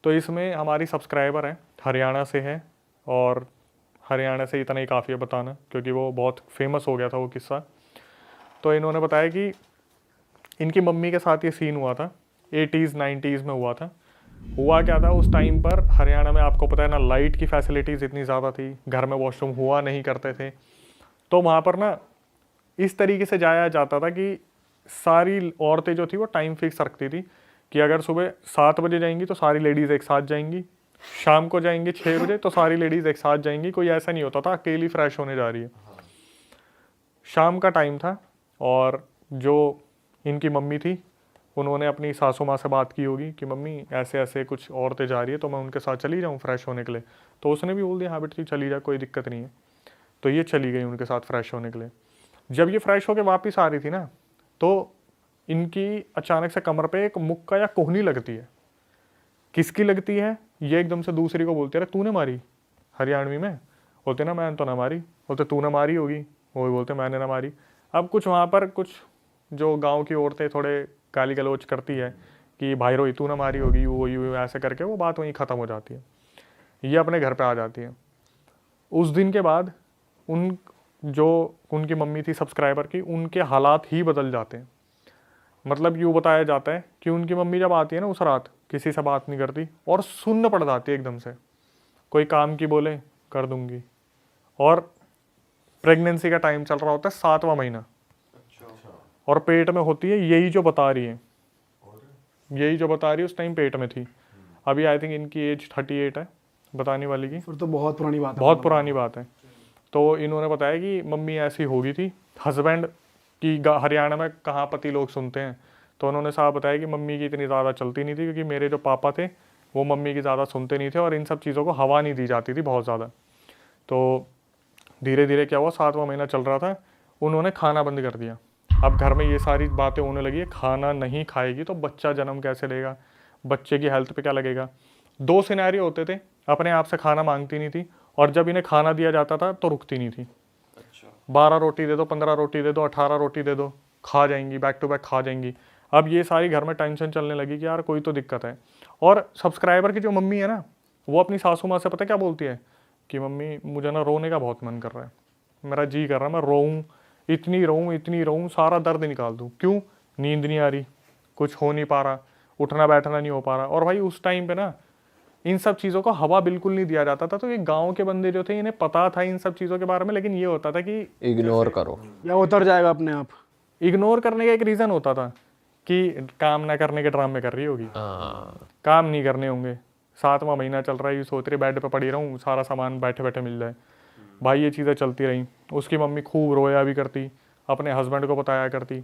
तो इसमें हमारी सब्सक्राइबर है, हरियाणा से है, और हरियाणा से इतना ही काफ़ी है बताना, क्योंकि वो बहुत फेमस हो गया था वो किस्सा। तो इन्होंने बताया कि इनकी मम्मी के साथ ये सीन हुआ था, 80s 90s में हुआ था। हुआ क्या था उस टाइम पर, हरियाणा में आपको पता है ना, लाइट की फैसिलिटीज़ इतनी ज़्यादा थी, घर में वॉशरूम हुआ नहीं करते थे। तो वहाँ पर ना इस तरीके से जाया जाता था कि सारी औरतें जो थी वो टाइम फिक्स रखती थी कि अगर सुबह 7 बजे जाएंगी तो सारी लेडीज़ एक साथ जाएंगी, शाम को जाएंगी 6 बजे तो सारी लेडीज़ एक साथ जाएंगी। कोई ऐसा नहीं होता था अकेली फ्रेश होने जा रही है। शाम का टाइम था और जो इनकी मम्मी थी उन्होंने अपनी सासू माँ से बात की होगी कि मम्मी ऐसे ऐसे कुछ औरतें जा रही है तो मैं उनके साथ चली जाऊँ फ्रेश होने के लिए। तो उसने भी बोल दिया हाँ बेटी चली जा, कोई दिक्कत नहीं है। तो ये चली गई उनके साथ फ्रेश होने के लिए। जब ये फ्रेश होकर वापस आ रही थी ना, तो इनकी अचानक से कमर पे एक मुक्का या कोहनी लगती है। किसकी लगती है, ये एकदम से दूसरी को बोलते अरे तूने मारी, हरियाणवी में बोलते ना मैंने तो ना मारी, बोलते तूने मारी होगी, वो भी बोलते मैंने ना मारी। अब कुछ वहाँ पर कुछ जो गांव की औरतें थोड़े गाली गलौज करती है कि भाई रोई तू ना मारी होगी, वो यू ऐसे करके वो बात वहीं ख़त्म हो जाती है। ये अपने घर पे आ जाती है। उस दिन के बाद उन जो उनकी मम्मी थी सब्सक्राइबर की, उनके हालात ही बदल जाते हैं। मतलब यूँ बताया जाता है कि उनकी मम्मी जब आती है ना उस रात, किसी से बात नहीं करती और सुन्न पड़ जाती है एकदम से। कोई काम की बोले कर दूंगी। और प्रेगनेंसी का टाइम चल रहा होता है 7वां महीना, और पेट में होती है यही जो बता रही है, यही जो बता रही है उस टाइम पेट में थी। अभी आई थिंक इनकी एज 38 है बताने वाली की। फिर तो बहुत पुरानी बात है। बहुत पुरानी बात है। तो इन्होंने बताया कि मम्मी ऐसी हो गई थी। हस्बैंड की हरियाणा में कहाँ पति लोग सुनते हैं, तो उन्होंने साहब बताया कि मम्मी की इतनी ज़्यादा चलती नहीं थी, क्योंकि मेरे जो पापा थे वो मम्मी की ज़्यादा सुनते नहीं थे और इन सब चीज़ों को हवा नहीं दी जाती थी बहुत ज़्यादा। तो धीरे धीरे क्या हुआ, 7वां महीना चल रहा था, उन्होंने खाना बंद कर दिया। अब घर में ये सारी बातें होने लगी है, खाना नहीं खाएगी तो बच्चा जन्म कैसे लेगा, बच्चे की हेल्थ पे क्या लगेगा। 2 सिनेरियो होते थे, अपने आप से खाना मांगती नहीं थी, और जब इन्हें खाना दिया जाता था तो रुकती नहीं थी। 12 रोटी दे दो, 15 रोटी दे दो, 18 रोटी दे दो, खा जाएंगी, बैक टू बैक खा जाएंगी। अब ये सारी घर में टेंशन चलने लगी कि यार कोई तो दिक्कत है। और सब्सक्राइबर की जो मम्मी है ना, वो अपनी सासू माँ से पता क्या बोलती है कि मम्मी मुझे ना रोने का बहुत मन कर रहा है, मेरा जी कर रहा है मैं रोऊँ, इतनी रोऊँ, सारा दर्द निकाल दूँ। क्यों, नींद नहीं आ रही, कुछ हो नहीं पा रहा, उठना बैठना नहीं हो पा रहा। और भाई उस टाइम पे ना इन सब चीज़ों को हवा बिल्कुल नहीं दिया जाता था। तो ये गांव के बंदे जो थे इन्हें पता था इन सब चीज़ों के बारे में, लेकिन ये होता था कि इग्नोर करो या उतर जाएगा अपने आप। इग्नोर करने का एक रीज़न होता था कि काम ना करने के ड्रामे कर रही होगी, काम नहीं करने होंगे, 7वां महीना चल रहा है, ये सोच रही बेड पे पड़ी रहूँ, सारा सामान बैठे बैठे मिल जाए। भाई ये चीज़ें चलती रहीं। उसकी मम्मी खूब रोया भी करती, अपने हस्बैंड को बताया करती।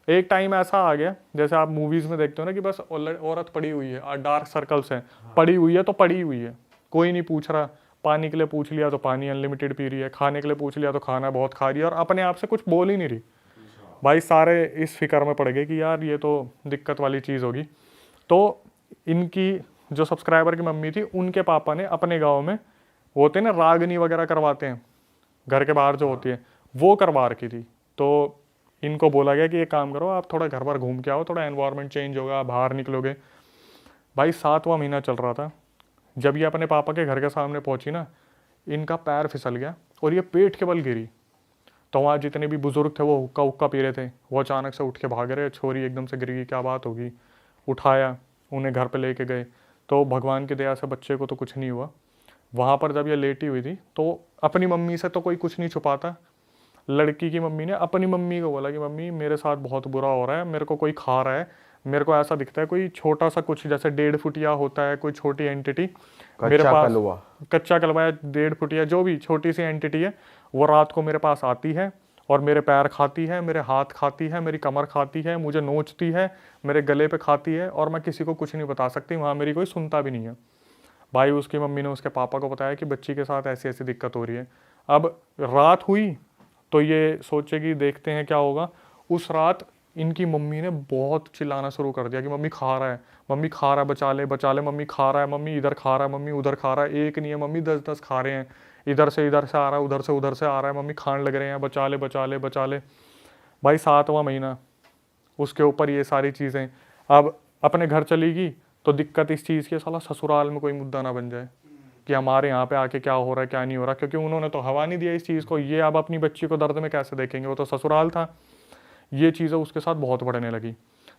एक टाइम ऐसा आ गया, जैसे आप मूवीज़ में देखते हो ना कि बस औरत पड़ी हुई है, डार्क सर्कल्स हैं, पड़ी हुई है तो पड़ी हुई है, कोई नहीं पूछ रहा। पानी के लिए पूछ लिया तो पानी अनलिमिटेड पी रही है, खाने के लिए पूछ लिया तो खाना बहुत खा रही है, और अपने आप से कुछ बोल ही नहीं रही। भाई सारे इस फिक्र में पड़ गए कि यार ये तो दिक्कत वाली चीज़ होगी। तो इनकी जो सब्सक्राइबर की मम्मी थी, उनके पापा ने अपने गाँव में वो होते हैं ना रागनी वगैरह करवाते हैं, घर के बाहर जो होती है, वो करवा रखी थी। तो इनको बोला गया कि ये काम करो, आप थोड़ा घर पर घूम के आओ, थोड़ा एनवायरनमेंट चेंज होगा, बाहर निकलोगे। भाई 7वां महीना चल रहा था, जब ये अपने पापा के घर के सामने पहुंची ना, इनका पैर फिसल गया और ये पेट के बल गिरी। तो वहाँ जितने भी बुजुर्ग थे वो हुक्का हुक्का पी रहे थे, वो अचानक से उठ के भाग रहे, छोरी एकदम से गिर गई, क्या बात होगी। उठाया, उन्हें घर पे लेके गए, तो भगवान की दया से बच्चे को तो कुछ नहीं हुआ। वहाँ पर जब ये लेटी हुई थी तो अपनी मम्मी से तो कोई कुछ नहीं छुपाता, लड़की की मम्मी ने अपनी मम्मी को बोला कि मम्मी मेरे साथ बहुत बुरा हो रहा है, मेरे को कोई खा रहा है, मेरे को ऐसा दिखता है कोई छोटा सा कुछ जैसे 1.5 फुटिया होता है कोई छोटी एंटिटी मेरे पास, कच्चा कलवा या 1.5 फुटिया जो भी छोटी सी एंटिटी है, वो रात को मेरे पास आती है और मेरे पैर खाती है, मेरे हाथ खाती है, मेरी कमर खाती है, मुझे नोचती है, मेरे गले पे खाती है, और मैं किसी को कुछ नहीं बता सकती, वहाँ मेरी कोई सुनता भी नहीं है। भाई उसकी मम्मी ने उसके पापा को बताया कि बच्ची के साथ ऐसी ऐसी दिक्कत हो रही है। अब रात हुई तो ये सोचे कि देखते हैं क्या होगा। उस रात इनकी मम्मी ने बहुत चिल्लाना शुरू कर दिया कि मम्मी खा रहा है, मम्मी खा रहा है, बचा ले, मम्मी खा रहा है, मम्मी इधर खा रहा है, मम्मी उधर खा रहा है। एक नहीं है मम्मी, 10-10 खा रहे हैं, इधर से आ रहा है, उधर से आ रहा है, मम्मी खाने लग रहे हैं, बचा ले। भाई 7वां महीना, उसके ऊपर ये सारी चीज़ें। अब अपने घर चली गई तो दिक्कत इस चीज़ की साला ससुराल में कोई मुद्दा ना बन जाए कि हमारे यहाँ पे आके क्या हो रहा है क्या नहीं हो रहा, क्योंकि उन्होंने तो हवा नहीं दिया इस चीज़ को। ये अब अपनी बच्ची को दर्द में कैसे देखेंगे, वो तो ससुराल था। ये चीज़ें उसके साथ बहुत बढ़ने लगी।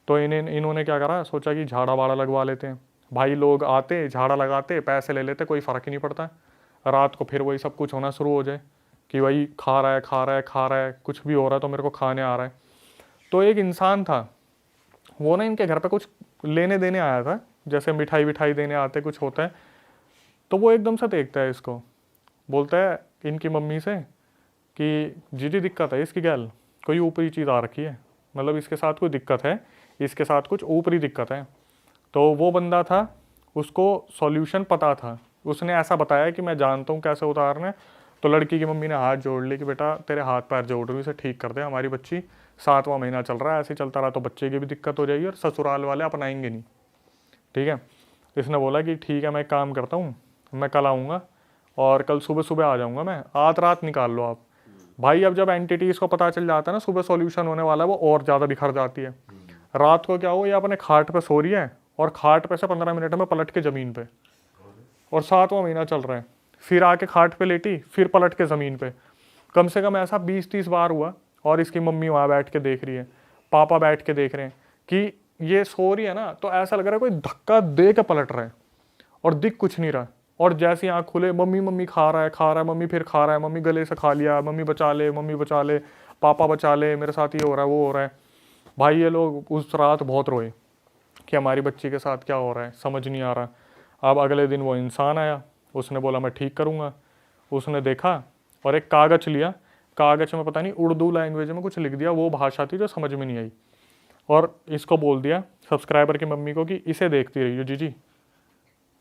तो इन्होंने क्या करा, सोचा कि झाड़ा वाड़ा लगवा लेते हैं। भाई लोग आते, झाड़ा लगाते, पैसे ले लेते, कोई फ़र्क ही नहीं पड़ता। रात को फिर वही सब कुछ होना शुरू हो जाए कि वही खा रहा है खा रहा है खा रहा है, कुछ भी हो रहा है तो मेरे को खाने आ रहा है। तो एक इंसान था, वो ना इनके घर पे कुछ लेने देने आया था, जैसे मिठाई विठाई देने आते कुछ होता है। तो वो एकदम से देखता है इसको, बोलता है इनकी मम्मी से कि जी दिक्कत है इसकी गैल, कोई ऊपरी चीज़ आ रखी है, मतलब इसके साथ कोई दिक्कत है, इसके साथ कुछ ऊपरी दिक्कत है। तो वो बंदा था, उसको सॉल्यूशन पता था, उसने ऐसा बताया कि मैं जानता हूँ कैसे उतारना है। तो लड़की की मम्मी ने हाथ जोड़ ली कि बेटा तेरे हाथ पैर जोड़ रही हूँ, इसे ठीक कर दे, हमारी बच्ची 7वां महीना चल रहा है, ऐसे चलता रहा तो बच्चे की भी दिक्कत हो जाएगी और ससुराल वाले अपनाएंगे नहीं, ठीक है। इसने बोला कि ठीक है मैं एक काम करता हूँ, मैं कल आऊँगा और कल सुबह सुबह आ जाऊँगा, मैं आज रात निकाल लो आप। भाई अब जब एंटिटीज़ को पता चल जाता है ना सुबह सॉल्यूशन होने वाला है, वो और ज़्यादा बिखर जाती है। रात को क्या हो, ये अपने खाट पे सो रही है और खाट पे से 15 मिनट में पलट के ज़मीन पे, और 7वां महीना चल रहा है, फिर आके खाट पे लेटी, फिर पलट के ज़मीन पे। कम से कम ऐसा 20-30 बार हुआ। और इसकी मम्मी वहाँ बैठ के देख रही है, पापा बैठ के देख रहे हैं कि ये सो रही है ना, तो ऐसा लग रहा है कोई धक्का दे के पलट रहा है और दिख कुछ नहीं रहा। और जैसे आँख खुले, मम्मी मम्मी खा रहा है, मम्मी फिर खा रहा है, मम्मी गले से खा लिया, मम्मी बचा ले, पापा बचा ले, मेरे साथ ये हो रहा है वो हो रहा है। भाई ये लोग उस रात बहुत रोए कि हमारी बच्ची के साथ क्या हो रहा है, समझ नहीं आ रहा। अब अगले दिन वो इंसान आया, उसने बोला मैं ठीक करूँगा। उसने देखा और एक कागज़ लिया, कागज़ में पता नहीं उर्दू लैंग्वेज में कुछ लिख दिया, वो भाषा थी जो समझ में नहीं आई, और इसको बोल दिया सब्सक्राइबर की मम्मी को कि इसे देखती रही हो जी,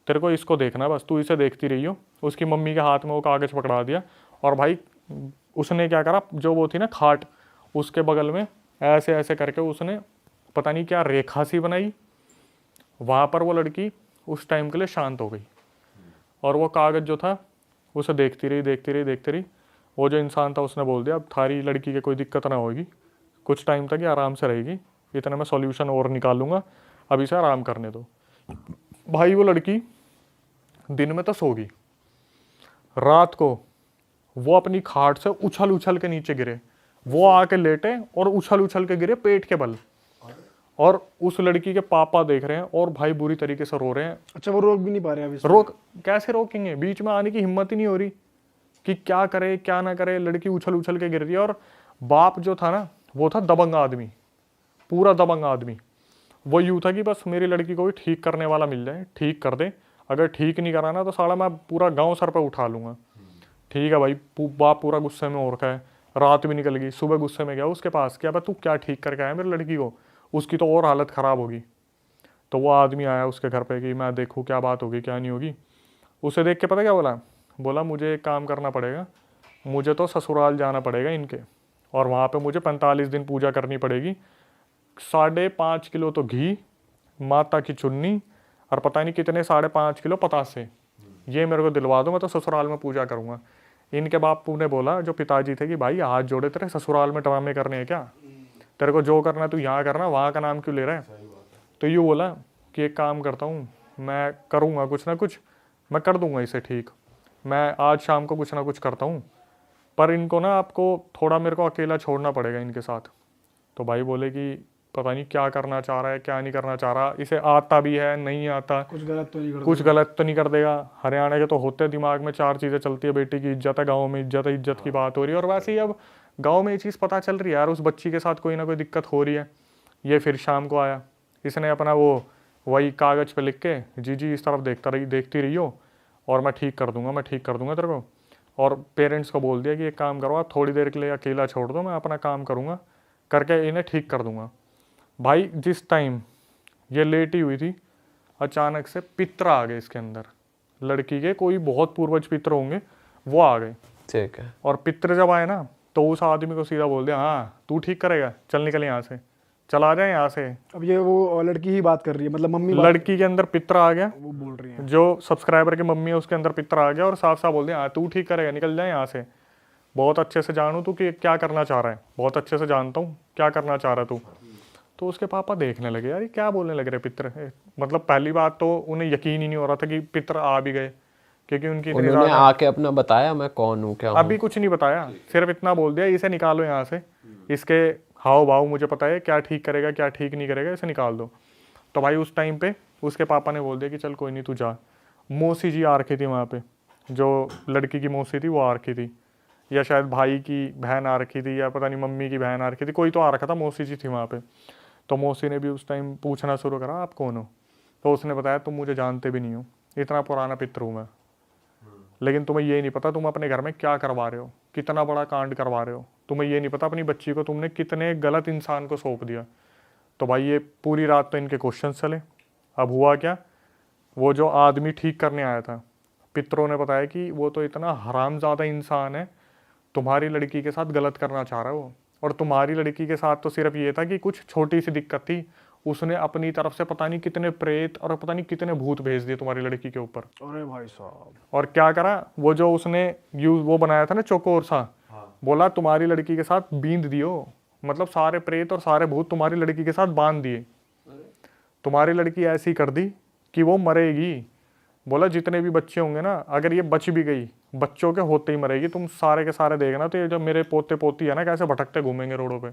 तेरे को इसको देखना, बस तू इसे देखती रही हो। उसकी मम्मी के हाथ में वो कागज़ पकड़ा दिया, और भाई उसने क्या करा, जो वो थी ना खाट, उसके बगल में ऐसे ऐसे करके उसने पता नहीं क्या रेखा सी बनाई। वहाँ पर वो लड़की उस टाइम के लिए शांत हो गई, और वो कागज़ जो था उसे देखती रही। वो जो इंसान था उसने बोल दिया अब थारी लड़की के कोई दिक्कत ना होगी, कुछ टाइम तक ये आराम से रहेगी, इतना मैं सॉल्यूशन और निकालूंगा, अभी से आराम करने दो। भाई वो लड़की दिन में तो सो गई, रात को वो अपनी खाट से उछल उछल के नीचे गिरे, वो आके लेटे और उछल उछल के गिरे पेट के बल, और उस लड़की के पापा देख रहे हैं और भाई बुरी तरीके से रो रहे हैं। अच्छा, वो रोक भी नहीं पा रहे अभी? रोक कैसे रोकेंगे, बीच में आने की हिम्मत ही नहीं हो रही कि क्या करे क्या ना करे। लड़की उछल उछल के गिर रही है, और बाप जो था ना वो था दबंग आदमी, पूरा दबंग आदमी। वो यूँ था कि बस मेरी लड़की को भी ठीक करने वाला मिल जाए, ठीक कर दे, अगर ठीक नहीं कराना तो साला मैं पूरा गांव सर पे उठा लूँगा। ठीक है भाई, बाप पूरा गुस्से में हो रखा है, रात भी निकल गई, सुबह गुस्से में गया उसके पास, क्या भाई तू क्या ठीक करके आया मेरी लड़की को, उसकी तो और हालत ख़राब होगी। तो वो आदमी आया उसके घर पे कि मैं देखूँ क्या बात होगी क्या नहीं होगी। उसे देख के पता क्या बोला मुझे एक काम करना पड़ेगा, मुझे तो ससुराल जाना पड़ेगा इनके, और वहाँ पे मुझे 45 दिन पूजा करनी पड़ेगी, 5.5 किलो तो घी, माता की चुन्नी, और पता नहीं कितने 5.5 किलो पतासे, ये मेरे को दिलवा दो, मैं तो ससुराल में पूजा करूँगा। इनके बापू ने बोला, जो पिताजी थे, कि भाई हाथ जोड़े, तेरे ससुराल में ड्रामे करने हैं क्या, तेरे को जो करना तू यहाँ करना, वहाँ का नाम क्यों ले रहा है। तो यूँ बोला कि एक काम करता हूँ, मैं करूँगा कुछ ना कुछ, मैं कर दूँगा इसे ठीक, मैं आज शाम को कुछ ना कुछ करता हूँ, पर इनको ना आपको थोड़ा मेरे को अकेला छोड़ना पड़ेगा इनके साथ। तो भाई बोले कि पता नहीं क्या करना चाह रहा है क्या नहीं करना चाह रहा, इसे आता भी है नहीं आता, कुछ गलत तो नहीं कर देगा। हरियाणा के तो होते दिमाग में 4 चीज़ें चलती है, बेटी की इज्जत है, गाँव में इज्जत है, इज्जत की बात हो रही है, और वैसे ही अब गाँव में ये चीज़ पता चल रही है यार, उस बच्ची के साथ कोई ना कोई दिक्कत हो रही है। ये फिर शाम को आया, इसने अपना वो वही कागज़ पे लिख के जी इस तरफ देखती रही हो, और मैं ठीक कर दूंगा तेरे को। और पेरेंट्स को बोल दिया कि एक काम करो, आप थोड़ी देर के लिए अकेला छोड़ दो, मैं अपना काम करूँगा, करके इन्हें ठीक कर दूंगा। भाई जिस टाइम ये लेटी हुई थी, अचानक से पितर आ गए इसके अंदर, लड़की के कोई बहुत पूर्वज पितर होंगे, वो आ गए। ठीक है। और पितर जब आए ना, तो उस आदमी को सीधा बोल दिया हाँ तू ठीक करेगा, चल निकल यहाँ से, चला जाए यहाँ से। अब ये वो लड़की ही बात कर रही है, मतलब मम्मी लड़की के अंदर पितर आ गया, वो बोल रही है, जो सब्सक्राइबर की मम्मी है उसके अंदर पितर आ गया, और साफ साफ बोल दिया हाँ तू ठीक करेगा, निकल जाए यहाँ से। बहुत अच्छे से जानू तू कि क्या करना चाह रहा है, बहुत अच्छे से जानता हूँ क्या करना चाह रहा है तू। तो उसके पापा देखने लगे, यार ये क्या बोलने लग रहे पितर। मतलब पहली बात तो उन्हें यकीन ही नहीं हो रहा था कि पितर आ भी गए, क्योंकि उनकी इतनी उन्होंने ज़्यादा आके अपना बताया मैं कौन हूँ क्या हूँ? अभी कुछ नहीं बताया, सिर्फ इतना बोल दिया इसे निकालो यहाँ से, इसके हाव भाव मुझे पता है, क्या ठीक करेगा क्या ठीक नहीं करेगा, इसे निकाल दो। तो भाई उस टाइम पे उसके पापा ने बोल दिया कि चल कोई नहीं तू जा। मौसी जी आ रखी थी वहाँ पे, जो लड़की की मौसी थी वो आ रखी थी, या शायद भाई की बहन आ रखी थी, या पता नहीं मम्मी की बहन आ रखी थी, कोई तो आ रखा था, मौसी जी थी वहाँ पे। तो मौसी ने भी उस टाइम पूछना शुरू करा आप कौन हो। तो उसने बताया तुम मुझे जानते भी नहीं हो, इतना पुराना पितर हूँ मैं, लेकिन तुम्हें ये नहीं पता तुम अपने घर में क्या करवा रहे हो, कितना बड़ा कांड करवा रहे हो। तुम्हें ये नहीं पता अपनी बच्ची को तुमने कितने गलत इंसान को सौंप दिया। तो भाई ये पूरी रात तो इनके क्वेश्चन चले। अब हुआ क्या, वो जो आदमी ठीक करने आया था, पितरों ने बताया कि वो तो इतना हरामजादा इंसान है, तुम्हारी लड़की के साथ गलत करना चाह रहा है वो। और तुम्हारी लड़की के साथ तो सिर्फ ये था कि कुछ छोटी सी दिक्कत थी, उसने अपनी तरफ से पता नहीं कितने प्रेत और पता नहीं कितने भूत भेज दिए तुम्हारी लड़की के ऊपर। अरे भाई साहब, और क्या करा, वो जो उसने वो बनाया था ना चौकोर सा, बोला तुम्हारी लड़की के साथ बींद दियो, मतलब सारे प्रेत और सारे भूत तुम्हारी लड़की के साथ बांध दिए। तुम्हारी लड़की ऐसी कर दी कि वो मरेगी। बोला जितने भी बच्चे होंगे ना, अगर ये बच भी गई, बच्चों के होते ही मरेगी, तुम सारे के सारे देखना। तो ये जब मेरे पोते पोती है ना, कैसे भटकते घूमेंगे रोडों पे।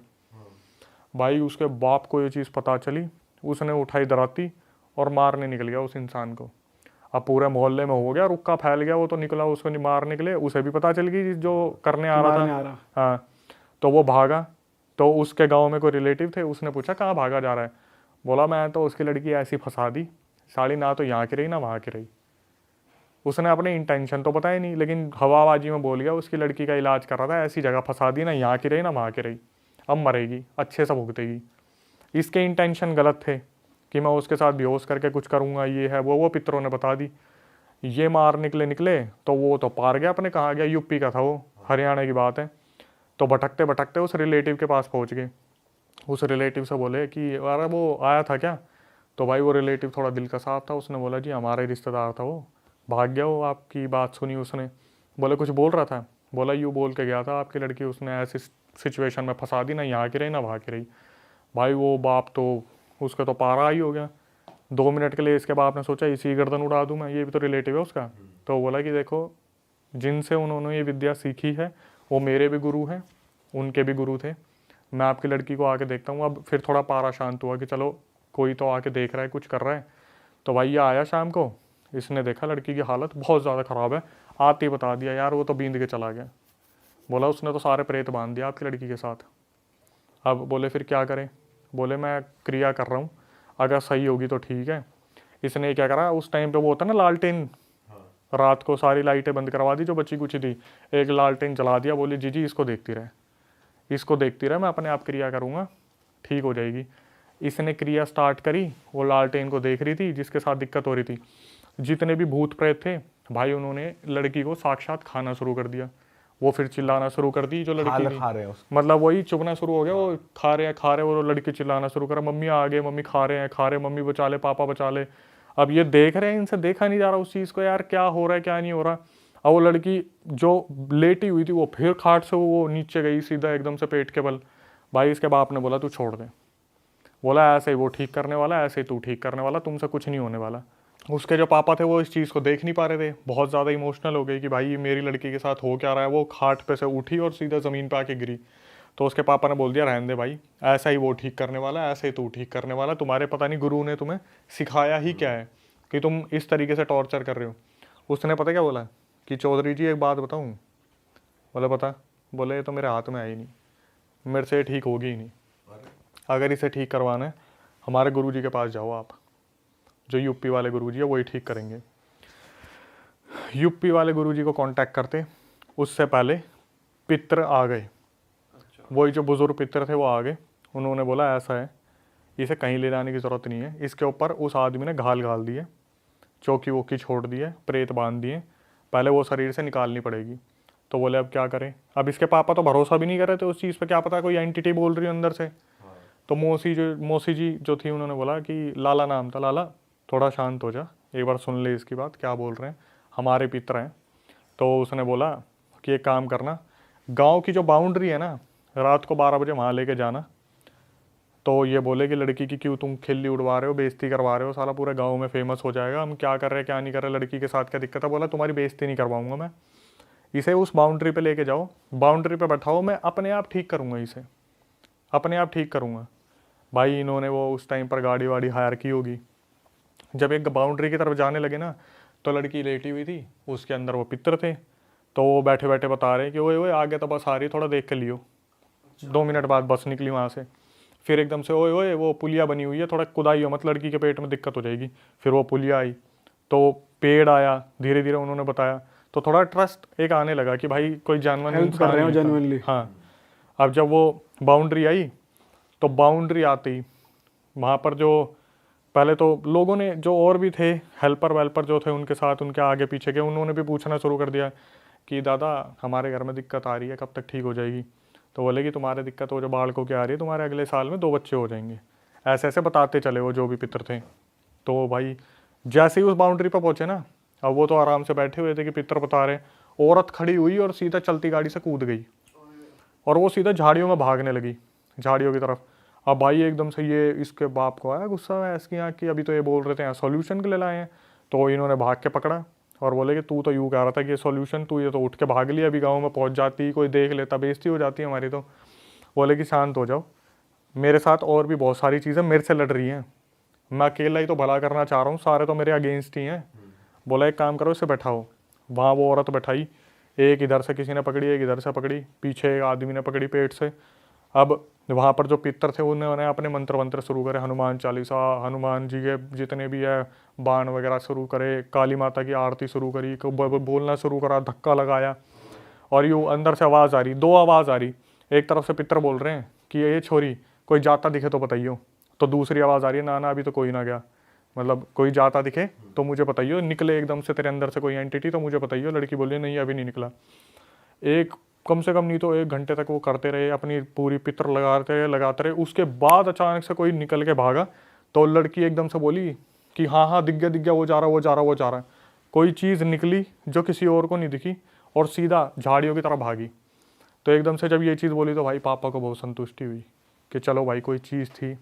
भाई उसके बाप को ये चीज़ पता चली, उसने उठाई दराती और मारने निकल गया उस इंसान को। अब पूरे मोहल्ले में हो गया, रुक्का फैल गया। वो तो निकला उसको मारने के लिए, उसे भी पता चल गई जो करने आ रहा मारने आ था। रहा। हाँ, तो वो भागा। तो उसके गांव में कोई रिलेटिव थे, उसने पूछा कहाँ भागा जा रहा है। बोला मैं तो उसकी लड़की ऐसी फंसा दी, साड़ी ना तो यहाँ की रही ना वहाँ की रही। उसने अपने इंटेंशन तो पता ही नहीं, लेकिन हवाबाजी में बोल गया उसकी लड़की का इलाज कर रहा था, ऐसी जगह फंसा दी, ना यहाँ की रही ना वहाँ की रही, अब मरेगी, अच्छे से भुगतेगी। इसके इंटेंशन गलत थे कि मैं उसके साथ बेहोश करके कुछ करूँगा, ये है वो पितरों ने बता दी। ये मार निकले तो वो तो पार गया अपने, कहाँ गया, यूपी का था वो, हरियाणा की बात है। तो भटकते भटकते उस रिलेटिव के पास पहुँच गए। उस रिलेटिव से बोले कि अरे वो आया था क्या। तो भाई वो रिलेटिव थोड़ा दिल का साफ था, उसने बोला जी हमारा ही रिश्तेदार था वो, भाग गया वो, आपकी बात सुनी उसने। बोले कुछ बोल रहा था। बोला यूँ बोल के गया था आपकी लड़की उसने ऐसी सिचुएशन में फंसा दी, ना यहाँ की रही ना वहाँ की रही। भाई वो बाप तो, उसका तो पारा ही हो गया। 2 मिनट के लिए इसके बाप ने सोचा इसी गर्दन उड़ा दूं मैं, ये भी तो रिलेटिव है उसका। तो बोला कि देखो जिनसे उन्होंने ये विद्या सीखी है वो मेरे भी गुरु हैं, उनके भी गुरु थे, मैं आपकी लड़की को आके देखता हूँ। अब फिर थोड़ा पारा शांत हुआ कि चलो कोई तो आके देख रहा है, कुछ कर रहा है। तो भाई ये आया शाम को, इसने देखा लड़की की हालत बहुत ज़्यादा ख़राब है, आते ही बता दिया यार वो तो बींद के चला गया। बोला उसने तो सारे प्रेत बांध दिया आपकी लड़की के साथ। अब बोले फिर क्या करें। बोले मैं क्रिया कर रहा हूँ, अगर सही होगी तो ठीक है। इसने क्या करा, उस टाइम पे वो होता ना लालटेन, रात को सारी लाइटें बंद करवा दी जो बची कुछ थी, एक लालटेन जला दिया। बोली जी इसको देखती रहे, इसको देखती रहे, मैं अपने आप क्रिया करूँगा, ठीक हो जाएगी। इसने क्रिया स्टार्ट करी, वो लालटेन को देख रही थी जिसके साथ दिक्कत हो रही थी। जितने भी भूत प्रेत थे भाई उन्होंने लड़की को साक्षात खाना शुरू कर दिया। वो फिर चिल्लाना शुरू कर दी जो लड़की थी, खा रहे हैं उसको। मतलब वही चुभना शुरू हो गया, वो खा रहे वो लड़की चिल्लाना शुरू करा, मम्मी आ गए, मम्मी खा रहे हैं, मम्मी बचा ले, पापा बचा ले। अब ये देख रहे हैं, इनसे देखा नहीं जा रहा उस चीज़ को, यार क्या हो रहा है क्या नहीं हो रहा। अब वो लड़की जो लेटी हुई थी वो फिर खाट से वो नीचे गई सीधा एकदम से पेट के बल। भाई इसके बाप ने बोला तू छोड़ दे। बोला ऐसे ही वो ठीक करने वाला, ऐसे ही तू ठीक करने वाला, तुमसे कुछ नहीं होने वाला। उसके जो पापा थे वो इस चीज़ को देख नहीं पा रहे थे, बहुत ज़्यादा इमोशनल हो गए कि भाई मेरी लड़की के साथ हो क्या रहा है। वो खाट पे से उठी और सीधा ज़मीन पे आके गिरी। तो उसके पापा ने बोल दिया रहने दे भाई, ऐसा ही वो ठीक करने वाला, ऐसे ही तू ठीक करने वाला, तुम्हारे पता नहीं गुरु ने तुम्हें सिखाया ही क्या है कि तुम इस तरीके से टॉर्चर कर रहे हो। उसने पता क्या बोला कि चौधरी जी एक बात बताऊँ। बोले बता। बोले ये तो मेरे हाथ में आई नहीं, मेरे से ठीक होगी ही नहीं, अगर इसे ठीक करवाना है हमारे गुरुजी के पास जाओ आप, जो यूपी वाले गुरुजी है वही ठीक करेंगे। यूपी वाले गुरुजी को कांटेक्ट करते, उससे पहले पितर आ गए। वही जो बुजुर्ग पितर थे वो आ गए। उन्होंने बोला ऐसा है, इसे कहीं ले जाने की ज़रूरत नहीं है, इसके ऊपर उस आदमी ने घाल दिए, चौकी वोकी छोड़ दिए, प्रेत बांध दिए, पहले वो शरीर से निकालनी पड़ेगी। तो बोले अब क्या करें। अब इसके पापा तो भरोसा भी नहीं कर रहे थे उस चीज़ पे, क्या पता कोई एंटिटी बोल रही है अंदर से। तो मौसी जी जो थी उन्होंने बोला कि लाला नाम था, लाला थोड़ा शांत हो जा, एक बार सुन ले इसकी बात, क्या बोल रहे हैं, हमारे पितर हैं। तो उसने बोला कि एक काम करना, गांव की जो बाउंड्री है ना, रात को 12 बजे वहाँ लेके जाना, तो ये बोले कि लड़की की क्यों तुम खिल्ली उड़वा रहे हो, बेइज्जती करवा रहे हो, साला पूरे गांव में फेमस हो जाएगा, हम क्या कर रहे हैं क्या नहीं कर रहे, लड़की के साथ क्या दिक्कत है। बोला तुम्हारी बेइज्जती नहीं करवाऊंगा मैं, इसे उस बाउंड्री पे लेके जाओ, बाउंड्री पे बैठाओ, मैं अपने आप ठीक करूँगा, इसे अपने आप ठीक करूँगा। भाई इन्होंने वो उस टाइम पर गाड़ी वाड़ी हायर की होगी। जब एक बाउंड्री की तरफ जाने लगे ना, तो लड़की लेटी हुई थी, उसके अंदर वो पितर थे, तो वो बैठे बैठे बता रहे कि ओए ओए आगे तो बस आ रही, थोड़ा देख के लियो। 2 मिनट बाद बस निकली वहाँ से। फिर एकदम से ओए ओए वो पुलिया बनी हुई है, थोड़ा कुदाई हो मत, लड़की के पेट में दिक्कत हो जाएगी। फिर वो पुलिया आई, तो पेड़ आया, धीरे धीरे उन्होंने बताया, तो थोड़ा ट्रस्ट एक आने लगा कि भाई कोई जानवर हेल्प कर रहे हो नहीं था। जेन्युइनली। हाँ। अब जब वो बाउंड्री आई, तो बाउंड्री आती वहाँ पर जो पहले तो लोगों ने जो और भी थे हेल्पर वेल्पर जो थे उनके साथ, उनके आगे पीछे के, उन्होंने भी पूछना शुरू कर दिया कि दादा हमारे घर में दिक्कत आ रही है, कब तक ठीक हो जाएगी। तो बोले कि तुम्हारे दिक्कत हो जो बालकों की आ रही है, तुम्हारे अगले साल में 2 बच्चे हो जाएंगे। ऐसे ऐसे बताते चले वो जो भी पितर थे। तो भाई जैसे ही उस बाउंड्री पर पहुँचे ना, अब वो तो आराम से बैठे हुए थे कि पितर बता रहे, औरत खड़ी हुई और सीधा चलती गाड़ी से कूद गई और वो सीधा झाड़ियों में भागने लगी, झाड़ियों की तरफ। अब भाई एकदम से ये इसके बाप को आया गुस्सा, है इसकी यहाँ की, अभी तो ये बोल रहे थे यहाँ सॉल्यूशन के लिए लाए हैं। तो इन्होंने भाग के पकड़ा और बोले कि तू तो यूँ कह रहा था कि ये सॉल्यूशन, तू ये तो उठ के भाग लिया, अभी गाँव में पहुँच जाती, कोई देख लेता, बेइज्जती हो जाती है हमारी। तो बोले कि शांत हो जाओ, मेरे साथ और भी बहुत सारी चीज़ें मेरे से लड़ रही हैं, मैं अकेला ही तो भला करना चाह रहा हूँ, सारे तो मेरे अगेंस्ट ही हैं। बोला एक काम करो, इसे बैठाओ। वहाँ वो औरत बैठाई, एक इधर से किसी ने पकड़ी, एक इधर से पकड़ी, पीछे एक आदमी ने पकड़ी पेट से। अब वहाँ पर जो पितर थे उन्होंने अपने मंत्र वंत्र शुरू करे, हनुमान चालीसा, हनुमान जी के जितने भी है बाण वगैरह शुरू करे, काली माता की आरती शुरू करी, बोलना शुरू करा, धक्का लगाया। और यूँ अंदर से आवाज़ आ रही, 2 आवाज़ आ रही, एक तरफ से पितर बोल रहे हैं कि ये छोरी कोई जाता दिखे तो बताइयो, तो दूसरी आवाज़ आ रही है ना ना अभी तो कोई ना गया, मतलब कोई जाता दिखे तो मुझे बताइयो, निकले एकदम से तेरे अंदर से कोई एंटिटी तो मुझे बताइयो। लड़की बोली नहीं अभी नहीं निकला। एक कम से कम नहीं तो 1 घंटे तक वो करते रहे, अपनी पूरी पितर लगाते रहे। उसके बाद अचानक से कोई निकल के भागा, तो लड़की एकदम से बोली कि हाँ हाँ दिख गया, वो जा रहा वो जा रहा वो जा रहा है। कोई चीज़ निकली जो किसी और को नहीं दिखी और सीधा झाड़ियों की तरफ भागी। तो एकदम से जब ये चीज़ बोली तो भाई पापा को बहुत संतुष्टि हुई कि चलो भाई कोई चीज़ थी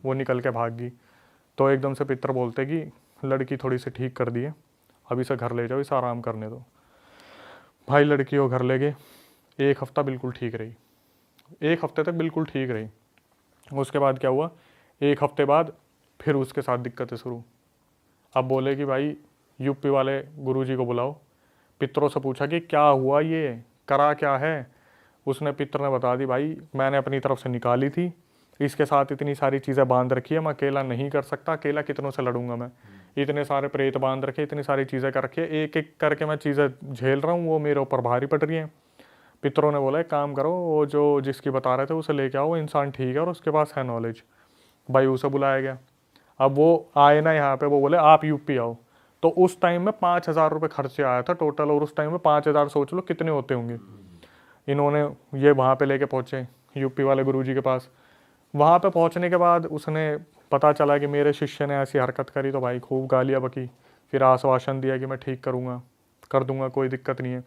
वो निकल के भाग गई। तो एकदम से पितर बोलते कि लड़की थोड़ी सी ठीक कर दी है, अब इसे घर ले जाओ, इसे आराम करने दो। भाई लड़की को घर ले गए, 1 हफ्ता बिल्कुल ठीक रही, 1 हफ्ते तक बिल्कुल ठीक रही। उसके बाद क्या हुआ, 1 हफ्ते बाद फिर उसके साथ दिक्कतें शुरू। अब बोले कि भाई यूपी वाले गुरुजी को बुलाओ। पितरों से पूछा कि क्या हुआ, ये करा क्या है। उसने पितर ने बता दी, भाई मैंने अपनी तरफ से निकाली थी, इसके साथ इतनी सारी चीज़ें बांध रखी है, मैं अकेला नहीं कर सकता, अकेला कितनों से लड़ूंगा मैं, इतने सारे प्रेत बांध रखे, इतनी सारी चीज़ें कर रखी है, एक एक करके मैं चीज़ें झेल रहा हूँ, वो मेरे ऊपर भारी पड़ रही हैं। पितरों ने बोला एक काम करो, वो जो जिसकी बता रहे थे उसे लेके आओ, वो इंसान ठीक है और उसके पास है नॉलेज। भाई उसे बुलाया गया। अब वो आए ना यहाँ पे, वो बोले आप यूपी आओ। तो उस टाइम में 5,000 रुपये खर्चे आया था टोटल, और उस टाइम में 5,000 सोच लो कितने होते होंगे। इन्होंने ये वहाँ पे लेके पहुँचे यूपी वाले गुरुजी के पास। वहाँ पे पहुँचने के बाद उसने पता चला कि मेरे शिष्य ने ऐसी हरकत करी, तो भाई खूब गालियाँ बकी, फिर आश्वासन दिया कि मैं ठीक करूँगा, कर दूँगा, कोई दिक्कत नहीं है।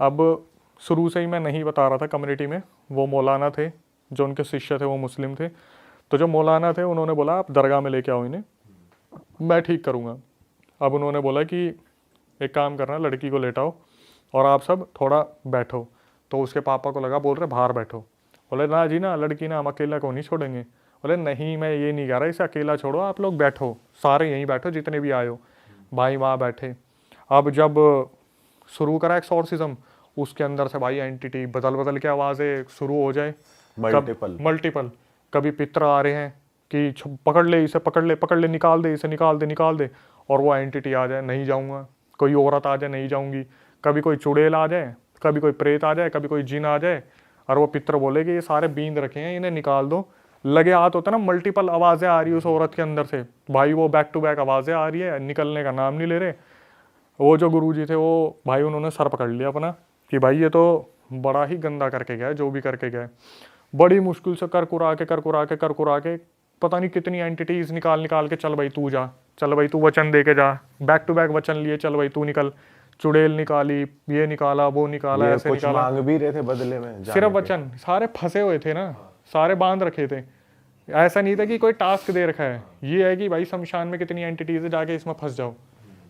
अब शुरू से ही मैं नहीं बता रहा था कम्युनिटी में, वो मौलाना थे जो उनके शिष्य थे वो मुस्लिम थे, तो जो मौलाना थे उन्होंने बोला आप दरगाह में लेके आओ इन्हें, मैं ठीक करूँगा। अब उन्होंने बोला कि एक काम करना, लड़की को लेटाओ और आप सब थोड़ा बैठो। तो उसके पापा को लगा, बोल रहे बाहर बैठो। बोले ना जी ना, लड़की ना हम अकेला को नहीं छोड़ेंगे। बोले नहीं मैं ये नहीं कह रहा, इसे अकेला छोड़ो, आप लोग बैठो, सारे यहीं बैठो जितने भी आए हो। भाई वहाँ बैठे। अब जब शुरू करा एक्सॉर्सिज्म, उसके अंदर से भाई एंटिटी बदल बदल के आवाज़ें शुरू हो जाए, मल्टीपल। कभी पितर आ रहे हैं कि पकड़ ले इसे, पकड़ ले, निकाल दे इसे, निकाल दे, और वो एंटिटी आ जाए, नहीं जाऊँगा। कोई औरत आ जाए, नहीं जाऊँगी। कभी कोई चुड़ैल आ जाए, कभी कोई प्रेत आ जाए, कभी कोई जिन आ जाए, और वो पितर बोले कि ये सारे बींद रखे हैं, इन्हें निकाल दो। लगे हाथ होता ना, मल्टीपल आवाज़ें आ रही है उस औरत के अंदर से, भाई वो बैक टू बैक आवाज़ें आ रही है, निकलने का नाम नहीं ले रहे। वो जो गुरुजी थे वो भाई उन्होंने सर पकड़ लिया अपना कि भाई ये तो बड़ा ही गंदा करके गया, जो भी करके गया। बड़ी मुश्किल से कर कुरा के पता नहीं कितनी एंटिटीज निकाल के, चल भाई तू जा, चल भाई तू वचन दे के जा, बैक टू बैक वचन लिए, चल भाई तू निकल। चुड़ैल निकाली, ये निकाला, वो निकाला, ऐसे निकाला, मांग भी रहे थे बदले में, सिर्फ वचन, सारे फंसे हुए थे ना, सारे बांध रखे थे। ऐसा नहीं था कि कोई टास्क दे रखा है, ये है कि भाई शमशान में कितनी एंटिटीज है, जाके इसमें फंस जाओ।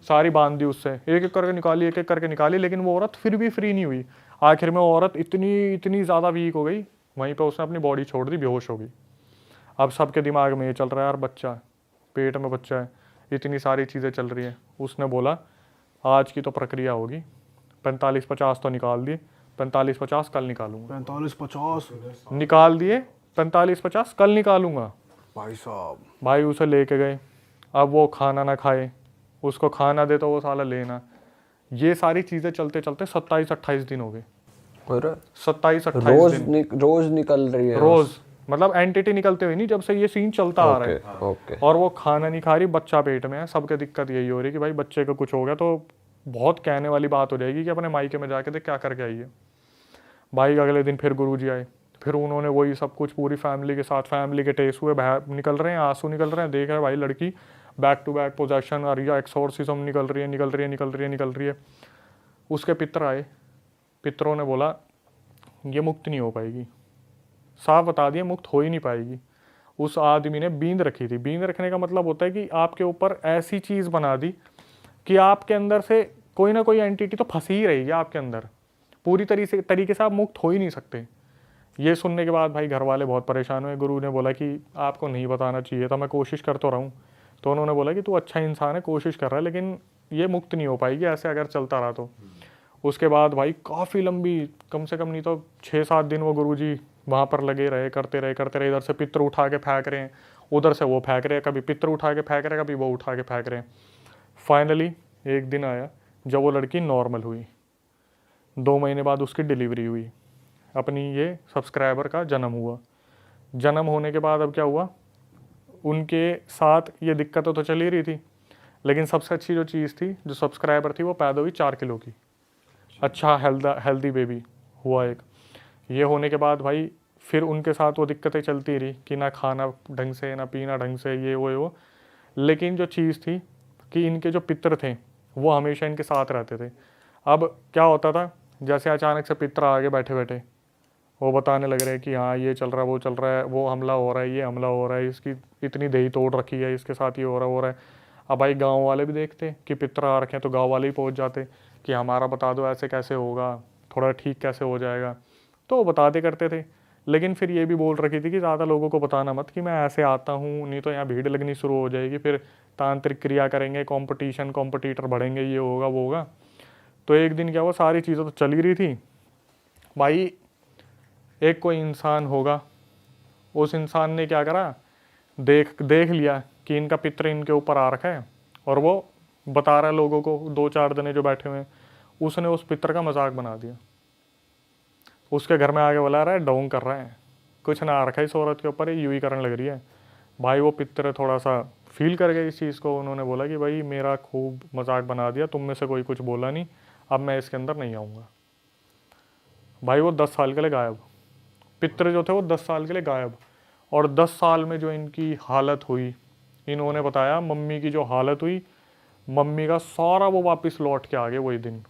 सारी बांध दी उससे, एक एक करके निकाली, एक एक करके निकाली, लेकिन वो औरत फिर भी फ्री नहीं हुई। आखिर में वो औरत इतनी ज़्यादा वीक हो गई, वहीं पे उसने अपनी बॉडी छोड़ दी, बेहोश हो गई। अब सबके दिमाग में ये चल रहा है यार बच्चा, पेट में बच्चा है, इतनी सारी चीज़ें चल रही हैं। उसने बोला आज की तो प्रक्रिया होगी, 45-50 तो निकाल दिए, 45-50 कल निकालूंगा। 45-50 निकाल दिए 45-50 कल निकालूंगा। भाई साहब। भाई उसे लेके गए। अब वो खाना ना खाए, उसको खाना दे तो वो साला लेना। ये सारी चीज़ें चलते चलते 27-28 दिन हो गए। 27-28 दिन रोज निकल रही है। रोज मतलब एंटिटी निकलते हुए नहीं, जब से ये सीन चलता आ रहा है। ओके। और वो खाना नहीं खा रही, बच्चा पेट में है। सबके दिक्कत यही हो रही है कि भाई बच्चे को कुछ हो गया तो बहुत कहने वाली बात हो जाएगी कि अपने मायके में जाके देख क्या करके आई है। भाई अगले दिन फिर गुरुजी आए, फिर उन्होंने वही सब कुछ पूरी फैमिली के साथ, फैमिली के टेस्ट हुए, निकल रहे हैं, आंसू निकल रहे हैं, देख रहे हैं भाई लड़की बैक टू बैक पोजेशन और या एक्सोर्सिज्म निकल रही है। उसके पितर आए, पितरों ने बोला ये मुक्त नहीं हो पाएगी, साफ बता दिया मुक्त हो ही नहीं पाएगी। उस आदमी ने बींद रखी थी। बींद रखने का मतलब होता है कि आपके ऊपर ऐसी चीज़ बना दी कि आपके अंदर से कोई ना कोई एंटिटी तो फंसी ही रहेगी आपके अंदर, पूरी तरीके से आप मुक्त हो ही नहीं सकते। ये सुनने के बाद भाई घर वाले बहुत परेशान हुए। गुरु ने बोला कि आपको नहीं बताना चाहिए था, मैं कोशिश कर तो रहा हूँ। तो उन्होंने बोला कि तू अच्छा इंसान है, कोशिश कर रहा है, लेकिन ये मुक्त नहीं हो पाएगी ऐसे अगर चलता रहा तो। उसके बाद भाई काफ़ी लंबी, कम से कम नहीं तो 6-7 दिन वो गुरुजी वहाँ पर लगे रहे, करते रहे। इधर से पितर उठा के फेंक रहे हैं, उधर से वो फेंक रहे हैं, कभी पितर उठा के फेंक रहे हैं, कभी वो उठा के फेंक रहे हैं। फाइनली एक दिन आया जब वो लड़की नॉर्मल हुई। 2 महीने बाद उसकी डिलीवरी हुई, अपनी ये सब्सक्राइबर का जन्म हुआ। जन्म होने के बाद अब क्या हुआ, उनके साथ ये दिक्कतें तो चल ही रही थी, लेकिन सबसे अच्छी जो चीज़ थी, जो सब्सक्राइबर थी, वो पैदा हुई 4 किलो की। अच्छा हेल्दी बेबी हुआ एक। ये होने के बाद भाई फिर उनके साथ वो दिक्कतें चलती रही कि ना खाना ढंग से, ना पीना ढंग से, ये वो। लेकिन जो चीज़ थी कि इनके जो पितर थे वो हमेशा इनके साथ रहते थे। अब क्या होता था, जैसे अचानक से पितर आगे बैठे वो बताने लग रहे हैं कि हाँ ये चल रहा है, वो चल रहा है, वो हमला हो रहा है, ये हमला हो रहा है, इसकी इतनी दही तोड़ रखी है, इसके साथ ये हो रहा है। अब भाई गाँव वाले भी देखते कि पितर आ रखे हैं तो गाँव वाले ही पहुँच जाते कि हमारा बता दो ऐसे कैसे होगा, थोड़ा ठीक कैसे हो जाएगा। तो वो बताते करते थे, लेकिन फिर ये भी बोल रखी थी कि ज़्यादा लोगों को बताना मत कि मैं ऐसे आता हूँ, नहीं तो यहाँ भीड़ लगनी शुरू हो जाएगी, फिर तांत्रिक क्रिया करेंगे, कॉम्पिटिटर बढ़ेंगे, ये होगा वो होगा। तो एक दिन क्या हुआ, सारी चीज़ें तो चल ही रही थी भाई। एक कोई इंसान होगा, उस इंसान ने क्या करा, देख लिया कि इनका पितर इनके ऊपर आ रखा है और वो बता रहा है लोगों को, 2-4 जने जो बैठे हुए हैं। उसने उस पितर का मजाक बना दिया, उसके घर में आके बुला रहा है, डोंग कर रहा है, कुछ ना आ रखा है इस औरत के ऊपर, यूँ ही करने लग रही है। भाई वो पितर थोड़ा सा फील कर गए इस चीज़ को। उन्होंने बोला कि भाई मेरा खूब मजाक बना दिया, तुम में से कोई कुछ बोला नहीं, अब मैं इसके अंदर नहीं आऊँगा। भाई वो 10 साल के लिए गायब, पितर जो थे वो 10 साल के लिए गायब। और 10 साल में जो इनकी हालत हुई, इन्होंने बताया मम्मी की जो हालत हुई, मम्मी का सारा वो वापस लौट के आ गए वही दिन।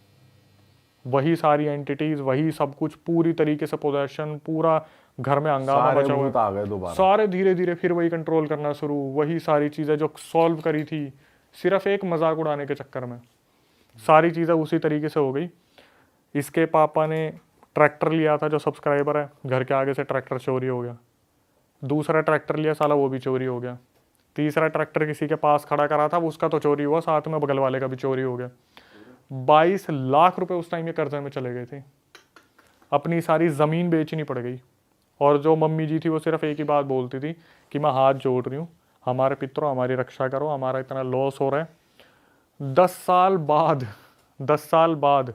वही सारी एंटिटीज, वही सब कुछ, पूरी तरीके से पोजेशन, पूरा घर में हंगामा बचा हुआ, सारे धीरे धीरे फिर वही कंट्रोल करना शुरू। वही सारी चीज़ें जो सॉल्व करी थी सिर्फ एक मजाक उड़ाने के चक्कर में, सारी चीज़ें उसी तरीके से हो गई। इसके पापा ने ट्रैक्टर लिया था, जो सब्सक्राइबर है, घर के आगे से ट्रैक्टर चोरी हो गया। दूसरा ट्रैक्टर लिया साला, वो भी चोरी हो गया। तीसरा ट्रैक्टर किसी के पास खड़ा करा था, उसका तो चोरी हुआ, साथ में बगल वाले का भी चोरी हो गया। 22 लाख रुपए उस टाइम ये कर्जे में चले गए थे। अपनी सारी ज़मीन बेचनी पड़ गई। और जो मम्मी जी थी वो सिर्फ एक ही बात बोलती थी कि मैं हाथ जोड़ रही हूँ, हमारे पितरों हमारी रक्षा करो, हमारा इतना लॉस हो रहा है। 10 साल बाद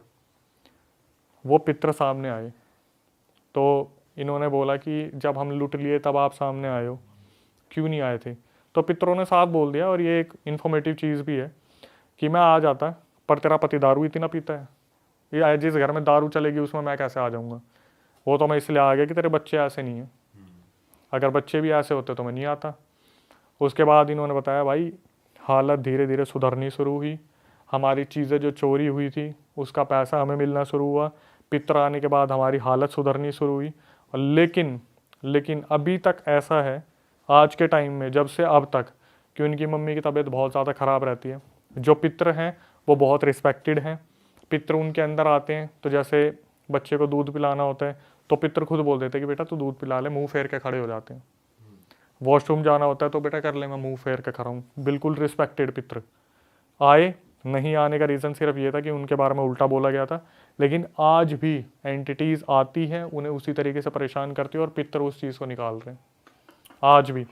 वो पितर सामने आए, तो इन्होंने बोला कि जब हम लूट लिए तब आप सामने आए हो, क्यों नहीं आए थे? तो पितरों ने साफ बोल दिया, और ये एक इन्फॉर्मेटिव चीज़ भी है कि मैं आ जाता, पर तेरा पति दारू इतना पीता है, ये जिस घर में दारू चलेगी उसमें मैं कैसे आ जाऊँगा? वो तो मैं इसलिए आ गया कि तेरे बच्चे ऐसे नहीं हैं, अगर बच्चे भी ऐसे होते तो मैं नहीं आता। उसके बाद इन्होंने बताया भाई हालत धीरे धीरे सुधरनी शुरू हुई, हमारी चीज़ें जो चोरी हुई थी उसका पैसा हमें मिलना शुरू हुआ, पितर आने के बाद हमारी हालत सुधरनी शुरू हुई। और लेकिन अभी तक ऐसा है, आज के टाइम में जब से अब तक, कि उनकी मम्मी की तबीयत बहुत ज़्यादा ख़राब रहती है। जो पितर हैं वो बहुत रिस्पेक्टेड हैं। पितर उनके अंदर आते हैं तो जैसे बच्चे को दूध पिलाना होता है तो पितर खुद बोल देते हैं कि बेटा तू दूध पिला ले, मुंह फेर के खड़े हो जाते हैं। वॉशरूम जाना होता है तो बेटा कर ले, मैं मुंह फेर के खड़ा हूँ। बिल्कुल रिस्पेक्टेड पितर। आए नहीं आने का रीज़न सिर्फ ये था कि उनके बारे में उल्टा बोला गया था, लेकिन आज भी एंटिटीज़ आती हैं, उन्हें उसी तरीके से परेशान करती है और पितर उस चीज़ को निकाल रहे हैं आज भी।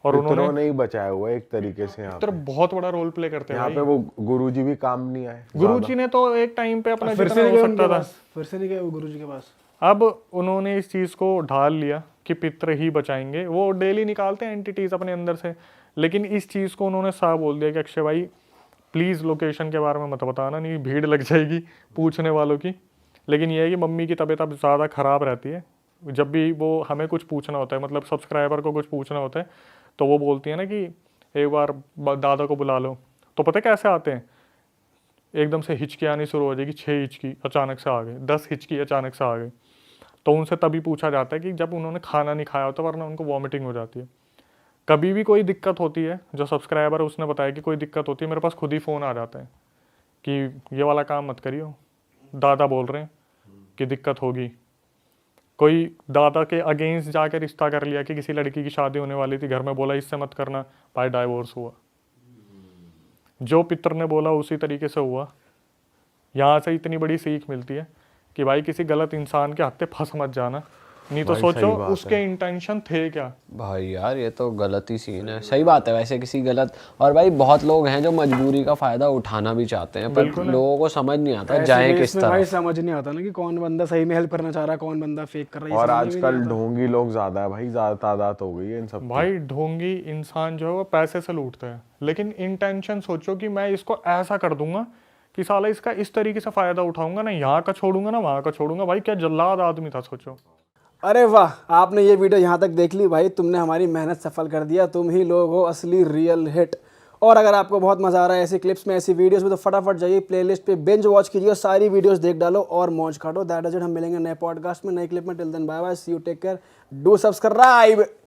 और उन्होंने नहीं बचाया हुआ एक तरीके से यहाँ पितर बहुत बड़ा रोल प्ले करते हैं यहाँ पे। वो गुरुजी भी काम नहीं आए। गुरुजी ने तो एक टाइम पे अपना फिर जितना से नहीं हो गए सकता उनके था, पास, फिर से नहीं गए वो गुरुजी के पास। अब उन्होंने इस चीज़ को ढाल लिया कि पितर ही बचाएंगे। वो डेली निकालते हैं एंटिटीज़ अपने अंदर से, लेकिन इस चीज़ को उन्होंने साफ बोल दिया कि अक्षय भाई प्लीज़ लोकेशन के बारे में मत बताना, नहीं भीड़ लग जाएगी पूछने वालों की। लेकिन यह है कि मम्मी की तबीयत अब ज़्यादा ख़राब रहती है। जब भी वो हमें कुछ पूछना होता है, मतलब सब्सक्राइबर को कुछ पूछना होता है, तो वो बोलती है ना कि एक बार दादा को बुला लो। तो पता है कैसे आते हैं, एकदम से हिचकी आनी शुरू हो जाएगी, 6 हिचकी अचानक से आ गए, 10 हिचकी अचानक से आ गए। तो उनसे तभी पूछा जाता है कि जब उन्होंने खाना नहीं खाया होता, वरना उनको वॉमिटिंग हो जाती है। कभी भी कोई दिक्कत होती है, जो सब्सक्राइबर है उसने बताया कि कोई दिक्कत होती है, मेरे पास खुद ही फ़ोन आ जाता है कि ये वाला काम मत करियो, दादा बोल रहे हैं कि दिक्कत होगी। कोई दादा के अगेंस्ट जाकर रिश्ता कर लिया कि किसी लड़की की शादी होने वाली थी, घर में बोला इससे मत करना, भाई डाइवोर्स हुआ। जो पितर ने बोला उसी तरीके से हुआ। यहाँ से इतनी बड़ी सीख मिलती है कि भाई किसी गलत इंसान के हाथ फंस मत जाना, नहीं तो सोचो उसके इंटेंशन थे क्या। भाई यार ये तो गलत ही सीन है। सही बात है वैसे, किसी गलत, और भाई बहुत लोग हैं जो मजबूरी का फायदा उठाना भी चाहते हैं, पर लोगों को समझ नहीं आता जाए किस तरह। भाई समझ नहीं आता ना कि कौन बंदा सही में हेल्प करना चाह रहा है, कौन बंदा फेक कर रहा है। और आजकल ढोंगी लोग ज्यादा है भाई, ज्यादा तादाद हो गई है इन सब। भाई ढोंगी इंसान जो है वो पैसे से लूटता है, लेकिन इंटेंशन सोचो कि मैं इसको ऐसा कर दूंगा कि साला इसका इस तरीके से फायदा उठाऊंगा ना, यहाँ का छोड़ूंगा ना वहाँ का छोड़ूंगा। भाई क्या जल्लाद आदमी था सोचो। अरे वाह, आपने ये वीडियो यहाँ तक देख ली भाई, तुमने हमारी मेहनत सफल कर दिया। तुम ही लोग हो असली रियल हिट। और अगर आपको बहुत मजा आ रहा है ऐसी क्लिप्स में, ऐसी वीडियोस में, तो फटाफट जाइए प्लेलिस्ट पे बिंज वॉच कीजिए, सारी वीडियोस देख डालो और मौज काटो। That is it. हम मिलेंगे नए पॉडकास्ट में, नए क्लिप में। Till then bye bye, see you, take care, do subscribe.